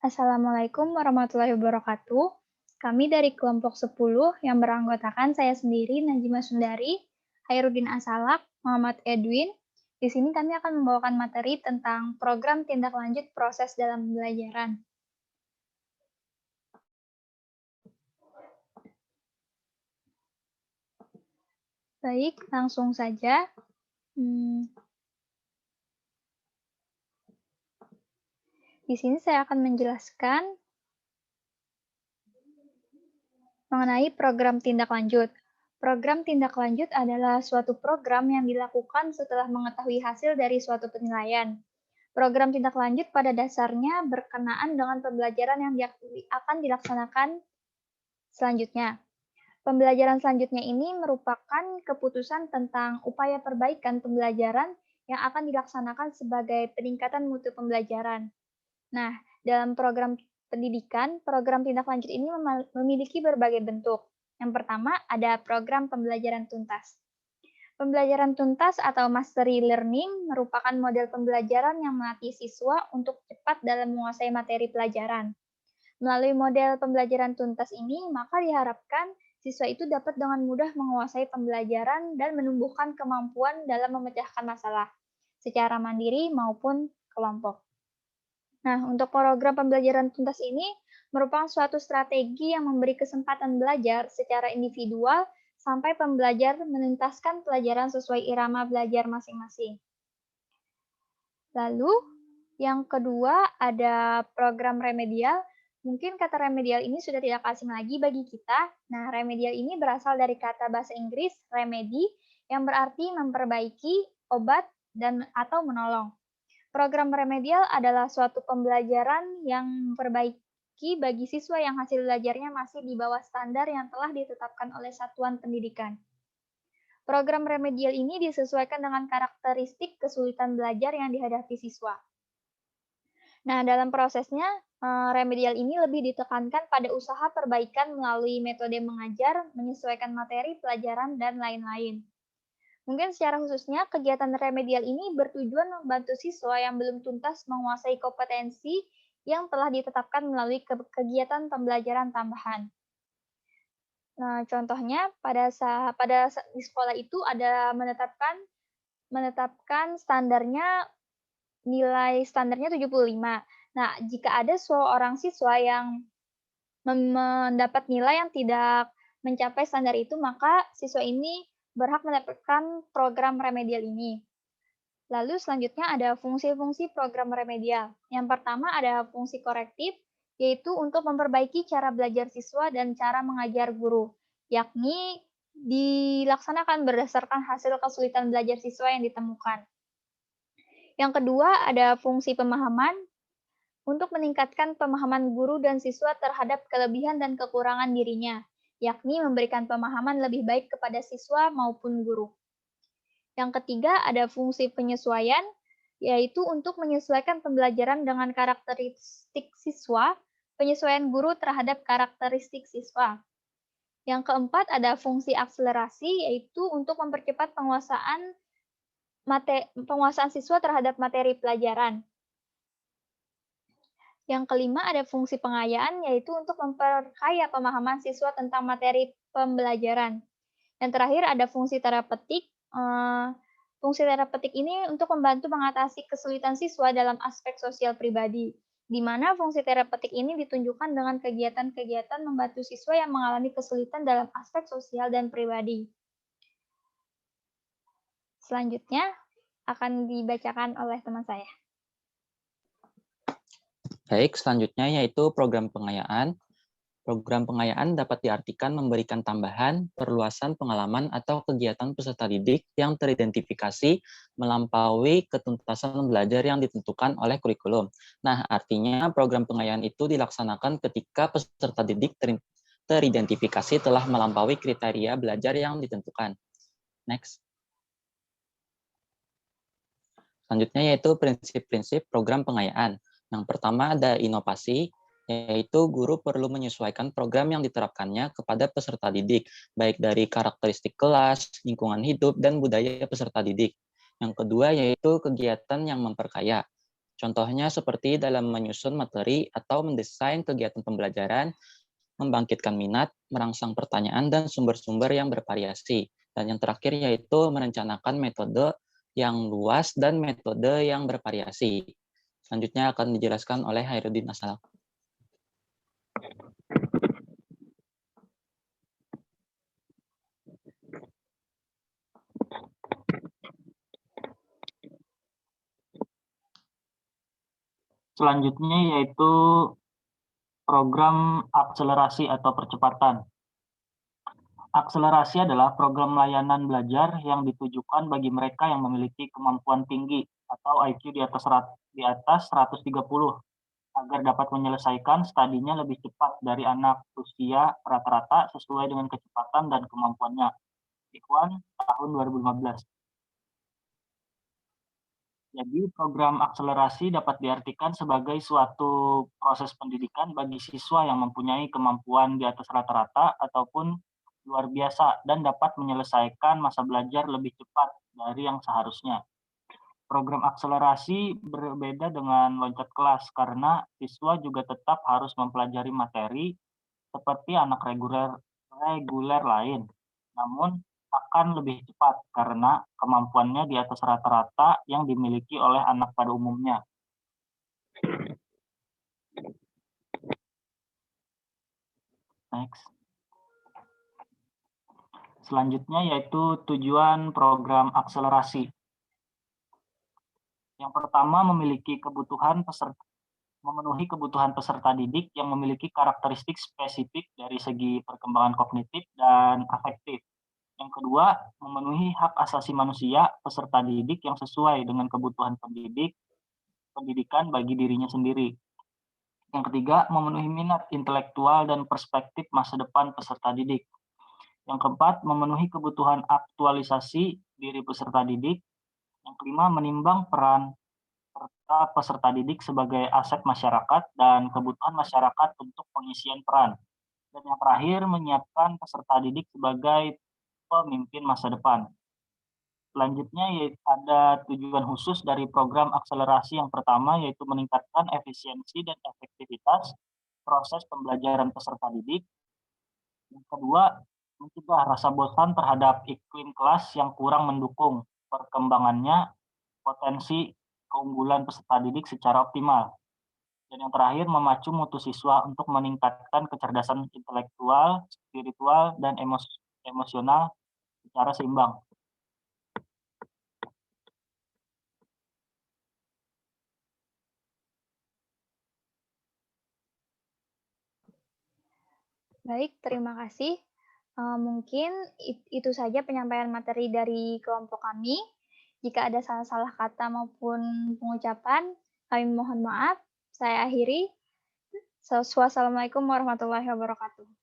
Assalamualaikum warahmatullahi wabarakatuh. Kami dari kelompok 10 yang beranggotakan saya sendiri, Najima Sundari, Hairudin Asalak, Muhammad Edwin. Di sini kami akan membawakan materi tentang program tindak lanjut proses dalam pembelajaran. Baik, langsung saja. Di sini saya akan menjelaskan mengenai program tindak lanjut. Program tindak lanjut adalah suatu program yang dilakukan setelah mengetahui hasil dari suatu penilaian. Program tindak lanjut pada dasarnya berkenaan dengan pembelajaran yang akan dilaksanakan selanjutnya. Pembelajaran selanjutnya ini merupakan keputusan tentang upaya perbaikan pembelajaran yang akan dilaksanakan sebagai peningkatan mutu pembelajaran. Nah, dalam program pendidikan, program tindak lanjut ini memiliki berbagai bentuk. Yang pertama, ada program pembelajaran tuntas. Pembelajaran tuntas atau mastery learning merupakan model pembelajaran yang melatih siswa untuk cepat dalam menguasai materi pelajaran. Melalui model pembelajaran tuntas ini, maka diharapkan siswa itu dapat dengan mudah menguasai pembelajaran dan menumbuhkan kemampuan dalam memecahkan masalah, secara mandiri maupun kelompok. Nah, untuk program pembelajaran tuntas ini merupakan suatu strategi yang memberi kesempatan belajar secara individual sampai pembelajar menuntaskan pelajaran sesuai irama belajar masing-masing. Lalu, yang kedua ada program remedial. Mungkin kata remedial ini sudah tidak asing lagi bagi kita. Nah, remedial ini berasal dari kata bahasa Inggris remedy yang berarti memperbaiki, obat, dan atau menolong. Program remedial adalah suatu pembelajaran yang memperbaiki bagi siswa yang hasil belajarnya masih di bawah standar yang telah ditetapkan oleh satuan pendidikan. Program remedial ini disesuaikan dengan karakteristik kesulitan belajar yang dihadapi siswa. Nah, dalam prosesnya, remedial ini lebih ditekankan pada usaha perbaikan melalui metode mengajar, menyesuaikan materi pelajaran, dan lain-lain. Mungkin secara khususnya, kegiatan remedial ini bertujuan membantu siswa yang belum tuntas menguasai kompetensi yang telah ditetapkan melalui kegiatan pembelajaran tambahan. Nah, contohnya di sekolah itu ada menetapkan nilai standarnya 75. Nah, jika ada seorang siswa yang mendapat nilai yang tidak mencapai standar itu, maka siswa ini berhak mendapatkan program remedial ini. Lalu selanjutnya ada fungsi-fungsi program remedial. Yang pertama ada fungsi korektif, yaitu untuk memperbaiki cara belajar siswa dan cara mengajar guru, yakni dilaksanakan berdasarkan hasil kesulitan belajar siswa yang ditemukan. Yang kedua ada fungsi pemahaman, untuk meningkatkan pemahaman guru dan siswa terhadap kelebihan dan kekurangan dirinya, yakni memberikan pemahaman lebih baik kepada siswa maupun guru. Yang ketiga, ada fungsi penyesuaian, yaitu untuk menyesuaikan pembelajaran dengan karakteristik siswa, penyesuaian guru terhadap karakteristik siswa. Yang keempat, ada fungsi akselerasi, yaitu untuk mempercepat penguasaan siswa terhadap materi pelajaran. Yang kelima, ada fungsi pengayaan, yaitu untuk memperkaya pemahaman siswa tentang materi pembelajaran. Yang terakhir, ada fungsi terapeutik. Fungsi terapeutik ini untuk membantu mengatasi kesulitan siswa dalam aspek sosial pribadi, di mana fungsi terapeutik ini ditunjukkan dengan kegiatan-kegiatan membantu siswa yang mengalami kesulitan dalam aspek sosial dan pribadi. Selanjutnya, akan dibacakan oleh teman saya. Baik, selanjutnya yaitu program pengayaan. Program pengayaan dapat diartikan memberikan tambahan, perluasan pengalaman atau kegiatan peserta didik yang teridentifikasi melampaui ketuntasan belajar yang ditentukan oleh kurikulum. Nah, artinya program pengayaan itu dilaksanakan ketika peserta didik teridentifikasi telah melampaui kriteria belajar yang ditentukan. Next. Selanjutnya yaitu prinsip-prinsip program pengayaan. Yang pertama ada inovasi, yaitu guru perlu menyesuaikan program yang diterapkannya kepada peserta didik, baik dari karakteristik kelas, lingkungan hidup, dan budaya peserta didik. Yang kedua yaitu kegiatan yang memperkaya. Contohnya seperti dalam menyusun materi atau mendesain kegiatan pembelajaran, membangkitkan minat, merangsang pertanyaan, dan sumber-sumber yang bervariasi. Dan yang terakhir yaitu merencanakan metode yang luas dan metode yang bervariasi. Selanjutnya akan dijelaskan oleh Hairudin Asalak. Selanjutnya yaitu program akselerasi atau percepatan. Akselerasi adalah program layanan belajar yang ditujukan bagi mereka yang memiliki kemampuan tinggi atau IQ di atas 130 agar dapat menyelesaikan studinya lebih cepat dari anak usia rata-rata sesuai dengan kecepatan dan kemampuannya. Ikhwan tahun 2015. Jadi program akselerasi dapat diartikan sebagai suatu proses pendidikan bagi siswa yang mempunyai kemampuan di atas rata-rata ataupun luar biasa dan dapat menyelesaikan masa belajar lebih cepat dari yang seharusnya. Program akselerasi berbeda dengan loncat kelas karena siswa juga tetap harus mempelajari materi seperti anak reguler lain. Namun akan lebih cepat karena kemampuannya di atas rata-rata yang dimiliki oleh anak pada umumnya. Next. Selanjutnya yaitu tujuan program akselerasi. Yang pertama memenuhi kebutuhan peserta didik yang memiliki karakteristik spesifik dari segi perkembangan kognitif dan afektif. Yang kedua, memenuhi hak asasi manusia peserta didik yang sesuai dengan kebutuhan pendidikan bagi dirinya sendiri. Yang ketiga, memenuhi minat intelektual dan perspektif masa depan peserta didik. Yang keempat, memenuhi kebutuhan aktualisasi diri peserta didik. Yang kelima, menimbang peran serta peserta didik sebagai aset masyarakat dan kebutuhan masyarakat untuk pengisian peran. Dan yang terakhir, menyiapkan peserta didik sebagai pemimpin masa depan. Selanjutnya ada tujuan khusus dari program akselerasi yang pertama yaitu meningkatkan efisiensi dan efektivitas proses pembelajaran peserta didik. Yang kedua, mencegah rasa bosan terhadap iklim kelas yang kurang mendukung perkembangannya potensi keunggulan peserta didik secara optimal. Dan yang terakhir, memacu mutu siswa untuk meningkatkan kecerdasan intelektual, spiritual, dan emosional secara seimbang. Baik, terima kasih. Mungkin itu saja penyampaian materi dari kelompok kami. Jika ada salah-salah kata maupun pengucapan, kami mohon maaf. Saya akhiri. Wassalamualaikum warahmatullahi wabarakatuh.